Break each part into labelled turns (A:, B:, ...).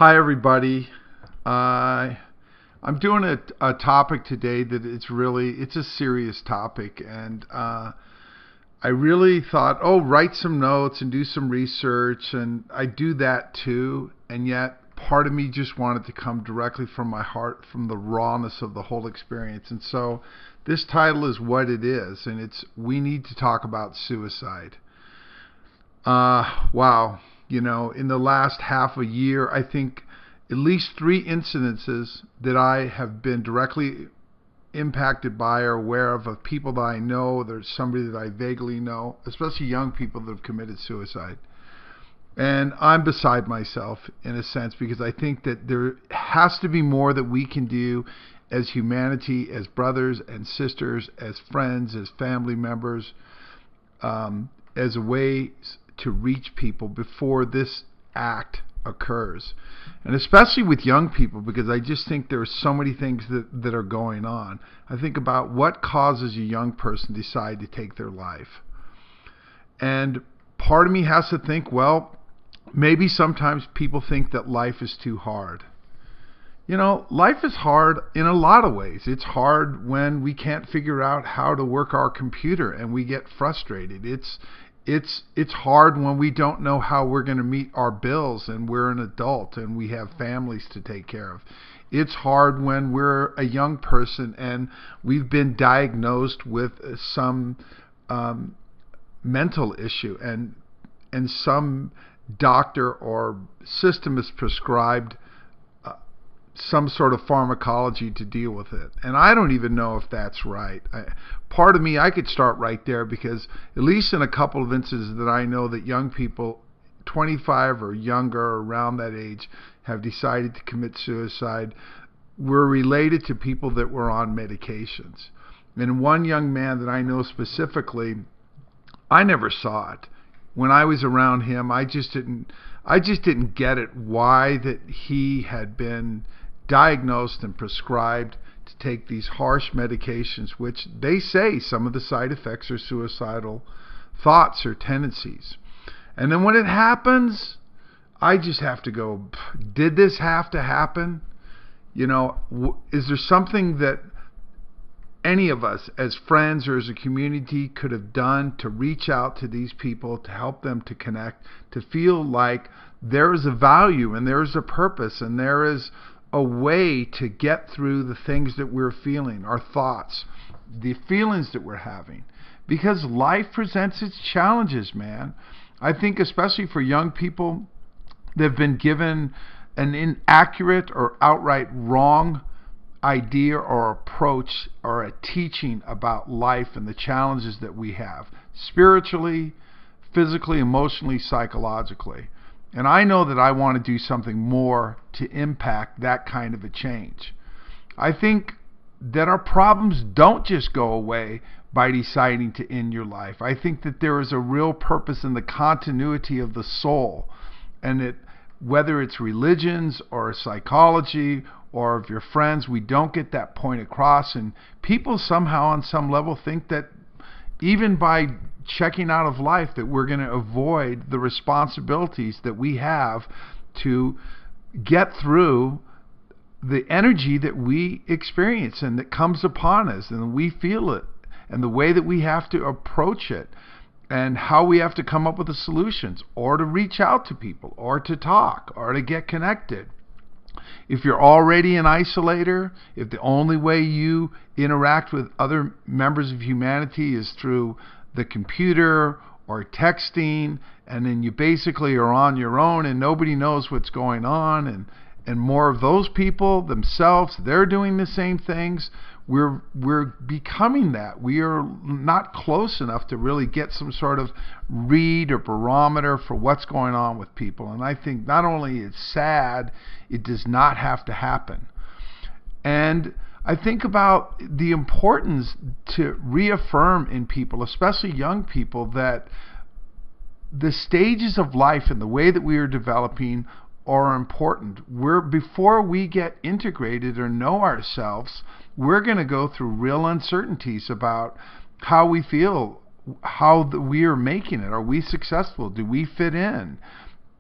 A: Hi, everybody. I'm doing a topic today that it's a serious topic, and I really thought, oh, write some notes and do some research, and I do that too, and yet part of me just wanted to come directly from my heart, from the rawness of the whole experience. And so this title is what it is, and it's We Need to Talk About Suicide. Wow. In the last half a year, I think at least three incidences that I have been directly impacted by or aware of people that I know. There's somebody that I vaguely know, especially young people that have committed suicide. And I'm beside myself in a sense because I think that there has to be more that we can do as humanity, as brothers and sisters, as friends, as family members, as a way to reach people before this act occurs. And especially with young people, because I just think there are so many things that are going on. I think about what causes a young person to decide to take their life. And part of me has to think, well, maybe sometimes people think that life is too hard. Life is hard in a lot of ways. It's hard when we can't figure out how to work our computer and we get frustrated. It's hard when we don't know how we're going to meet our bills and we're an adult and we have families to take care of. It's hard when we're a young person and we've been diagnosed with some mental issue and some doctor or system has prescribed some sort of pharmacology to deal with it. And I don't even know if that's right. Part of me, I could start right there because at least in a couple of instances that I know that young people, 25 or younger, around that age, have decided to commit suicide, were related to people that were on medications. And one young man that I know specifically, I never saw it. When I was around him, I just didn't get it why that he had been diagnosed and prescribed to take these harsh medications, which they say some of the side effects are suicidal thoughts or tendencies. And then when it happens, I just have to go, did this have to happen? Is there something that any of us as friends or as a community could have done to reach out to these people, to help them to connect, to feel like there is a value and there is a purpose and there is a way to get through the things that we're feeling, our thoughts, the feelings that we're having? Because life presents its challenges, man. I think especially for young people that have been given an inaccurate or outright wrong idea or approach or a teaching about life and the challenges that we have spiritually, physically, emotionally, psychologically. And I know that I want to do something more to impact that kind of a change. I think that our problems don't just go away by deciding to end your life. I think that there is a real purpose in the continuity of the soul, and that whether it's religions or psychology or of your friends, we don't get that point across. And people somehow on some level think that even by checking out of life that we're going to avoid the responsibilities that we have to get through the energy that we experience and that comes upon us and we feel it and the way that we have to approach it and how we have to come up with the solutions or to reach out to people or to talk or to get connected. If you're already an isolator, if the only way you interact with other members of humanity is through the computer or texting, and then you basically are on your own and nobody knows what's going on, and more of those people themselves, they're doing the same things. We're becoming that. We are not close enough to really get some sort of read or barometer for what's going on with people. And I think not only it's sad, it does not have to happen. And I think about the importance to reaffirm in people, especially young people, that the stages of life and the way that we are developing are important. Before we get integrated or know ourselves, we're going to go through real uncertainties about how we feel, how we are making it. Are we successful? Do we fit in?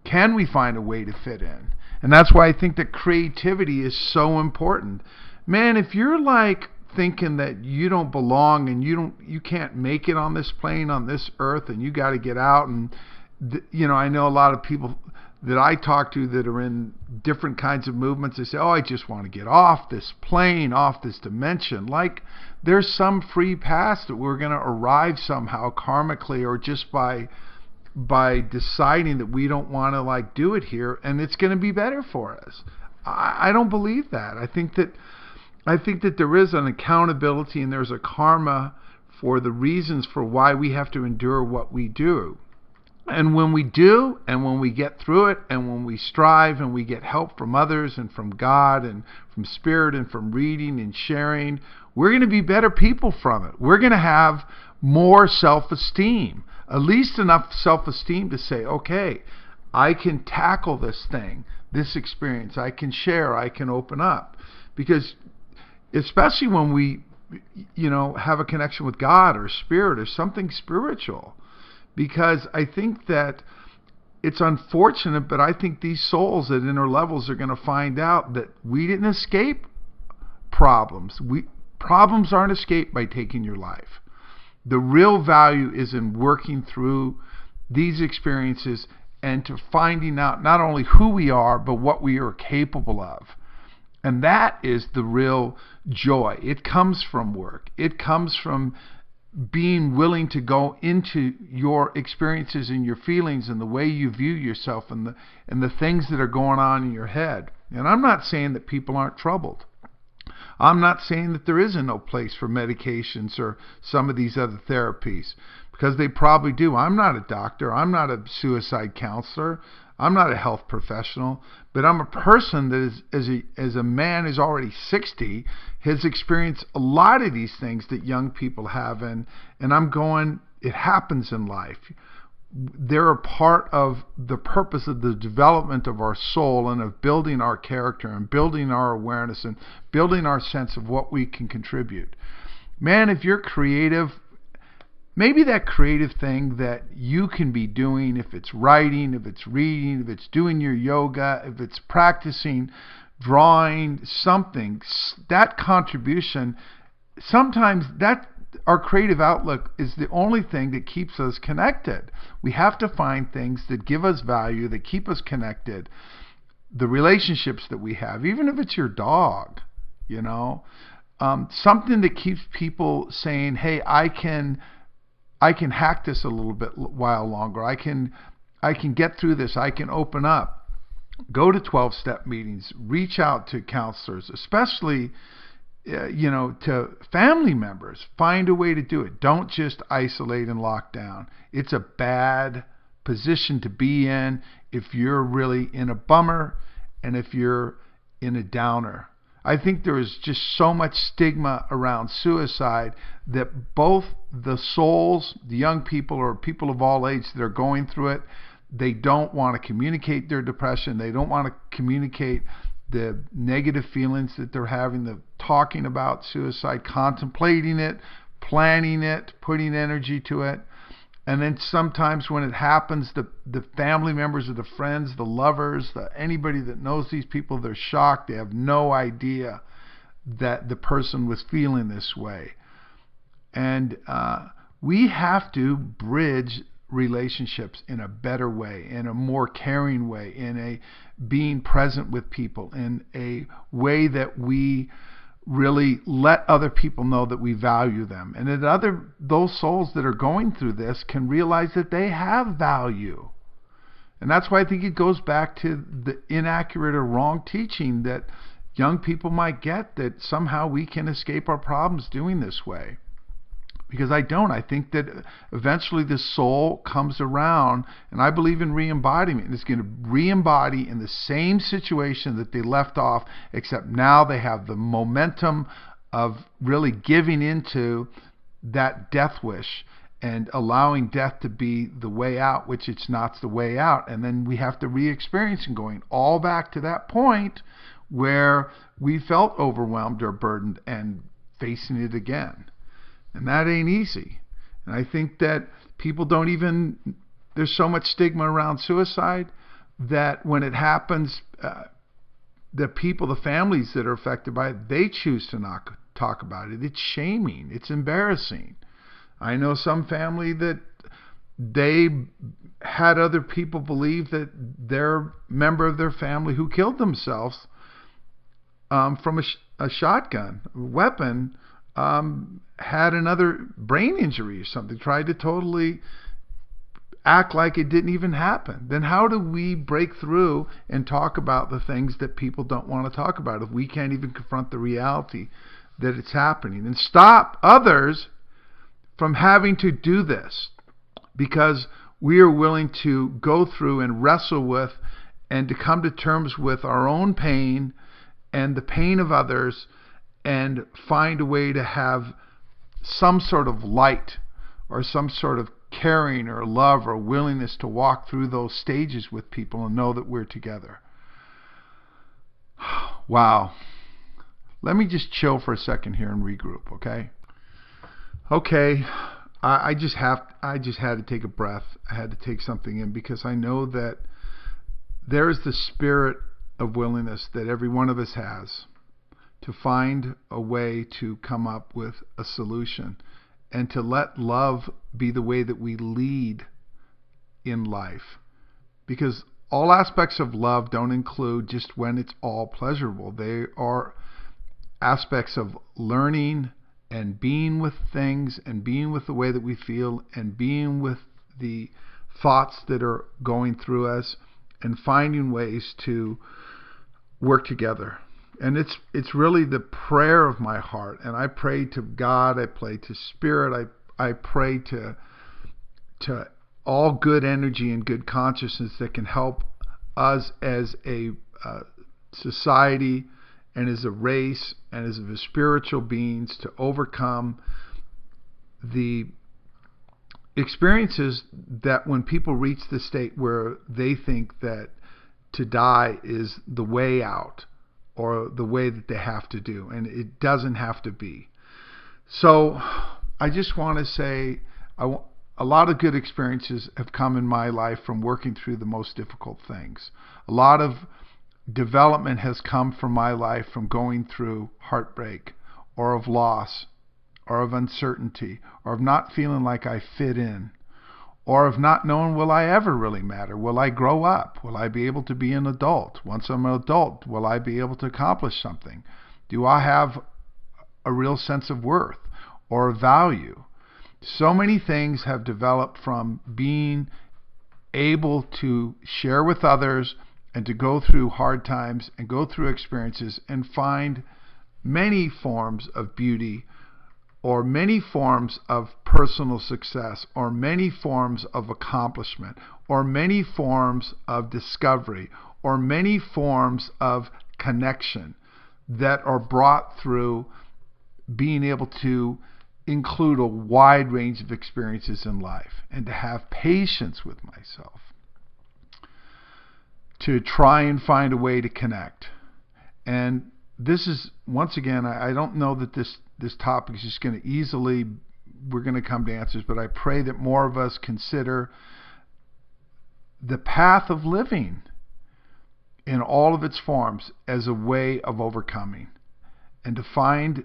A: Can we find a way to fit in? And that's why I think that creativity is so important. Man, if you're like thinking that you don't belong and you can't make it on this plane, on this earth, and you got to get out, and I know a lot of people that I talk to that are in different kinds of movements. They say, "Oh, I just want to get off this plane, off this dimension." Like there's some free pass that we're going to arrive somehow karmically, or just by deciding that we don't want to like do it here, and it's going to be better for us. I don't believe that. I think that there is an accountability and there's a karma for the reasons for why we have to endure what we do. And when we do, and when we get through it, and when we strive and we get help from others and from God and from Spirit and from reading and sharing, we're going to be better people from it. We're going to have more self-esteem, at least enough self-esteem to say, okay, I can tackle this thing, this experience. I can share, I can open up. Because especially when we, have a connection with God or Spirit or something spiritual. Because I think that it's unfortunate, but I think these souls at inner levels are going to find out that we didn't escape problems. Problems aren't escaped by taking your life. The real value is in working through these experiences and to finding out not only who we are, but what we are capable of. And that is the real joy. It comes from work. It comes from being willing to go into your experiences and your feelings and the way you view yourself and the things that are going on in your head. And I'm not saying that people aren't troubled. I'm not saying that there isn't no place for medications or some of these other therapies, because they probably do. I'm not a doctor. I'm not a suicide counselor. I'm not a health professional, but I'm a person that is, as a man who's already 60, has experienced a lot of these things that young people have, and I'm going, it happens in life. They're a part of the purpose of the development of our soul and of building our character and building our awareness and building our sense of what we can contribute. Man, if you're creative, maybe that creative thing that you can be doing, if it's writing, if it's reading, if it's doing your yoga, if it's practicing drawing, something, that contribution, sometimes that our creative outlook is the only thing that keeps us connected. We have to find things that give us value, that keep us connected. The relationships that we have, even if it's your dog, something that keeps people saying, hey, I can hack this a little bit while longer. I can get through this. I can open up. Go to 12-step meetings. Reach out to counselors, especially to family members. Find a way to do it. Don't just isolate and lock down. It's a bad position to be in if you're really in a bummer and if you're in a downer. I think there is just so much stigma around suicide that both the souls, the young people or people of all ages that are going through it, they don't want to communicate their depression. They don't want to communicate the negative feelings that they're having, the talking about suicide, contemplating it, planning it, putting energy to it. And then sometimes when it happens, the family members or the friends, the lovers, anybody that knows these people, they're shocked. They have no idea that the person was feeling this way. And we have to bridge relationships in a better way, in a more caring way, in a being present with people, in a way that we really let other people know that we value them, and that those souls that are going through this can realize that they have value. And that's why I think it goes back to the inaccurate or wrong teaching that young people might get, that somehow we can escape our problems doing this way. Because I don't. I think that eventually the soul comes around, and I believe in re-embodiment. It's going to re-embody in the same situation that they left off, except now they have the momentum of really giving into that death wish and allowing death to be the way out, which it's not the way out. And then we have to re-experience and going all back to that point where we felt overwhelmed or burdened and facing it again. And that ain't easy. And I think that people don't even, there's so much stigma around suicide that when it happens, the people, the families that are affected by it, they choose to not talk about it. It's shaming. It's embarrassing. I know some family that they had other people believe that their member of their family who killed themselves from a shotgun weapon had another brain injury or something, tried to totally act like it didn't even happen. Then how do we break through and talk about the things that people don't want to talk about if we can't even confront the reality that it's happening and stop others from having to do this, because we are willing to go through and wrestle with and to come to terms with our own pain and the pain of others and find a way to have some sort of light or some sort of caring or love or willingness to walk through those stages with people and know that we're together. Wow. Let me just chill for a second here and regroup, okay? Okay, I just had to take a breath. I had to take something in, because I know that there is the spirit of willingness that every one of us has to find a way to come up with a solution and to let love be the way that we lead in life. Because all aspects of love don't include just when it's all pleasurable. They are aspects of learning and being with things and being with the way that we feel and being with the thoughts that are going through us and finding ways to work together. And it's really the prayer of my heart. And I pray to God, I pray to Spirit, I pray to all good energy and good consciousness that can help us as a society and as a race and as a spiritual beings to overcome the experiences that when people reach the state where they think that to die is the way out or the way that they have to do, and it doesn't have to be. So I just want to say a lot of good experiences have come in my life from working through the most difficult things. A lot of development has come from my life from going through heartbreak or of loss or of uncertainty or of not feeling like I fit in or of not knowing, will I ever really matter? Will I grow up? Will I be able to be an adult? Once I'm an adult, will I be able to accomplish something? Do I have a real sense of worth or value? So many things have developed from being able to share with others and to go through hard times and go through experiences and find many forms of beauty or many forms of personal success or many forms of accomplishment or many forms of discovery or many forms of connection that are brought through being able to include a wide range of experiences in life and to have patience with myself, to try and find a way to connect. And this is, once again, I don't know that this topic is just going to easily, we're going to come to answers, but I pray that more of us consider the path of living in all of its forms as a way of overcoming, and to find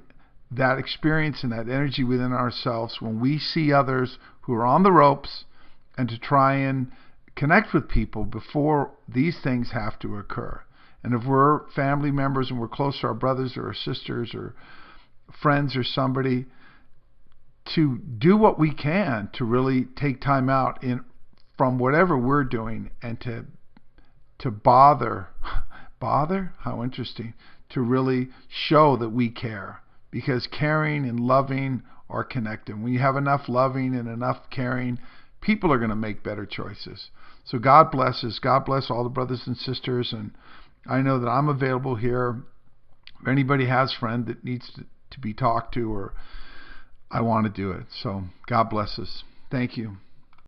A: that experience and that energy within ourselves when we see others who are on the ropes, and to try and connect with people before these things have to occur. And if we're family members and we're close to our brothers or our sisters or friends or somebody, to do what we can to really take time out from whatever we're doing and to bother, how interesting, to really show that we care. Because caring and loving are connected. When you have enough loving and enough caring, people are going to make better choices. So God bless us. God bless all the brothers and sisters. And I know that I'm available here. If anybody has a friend that needs to be talked to, or I want to do it. So God bless us. Thank you.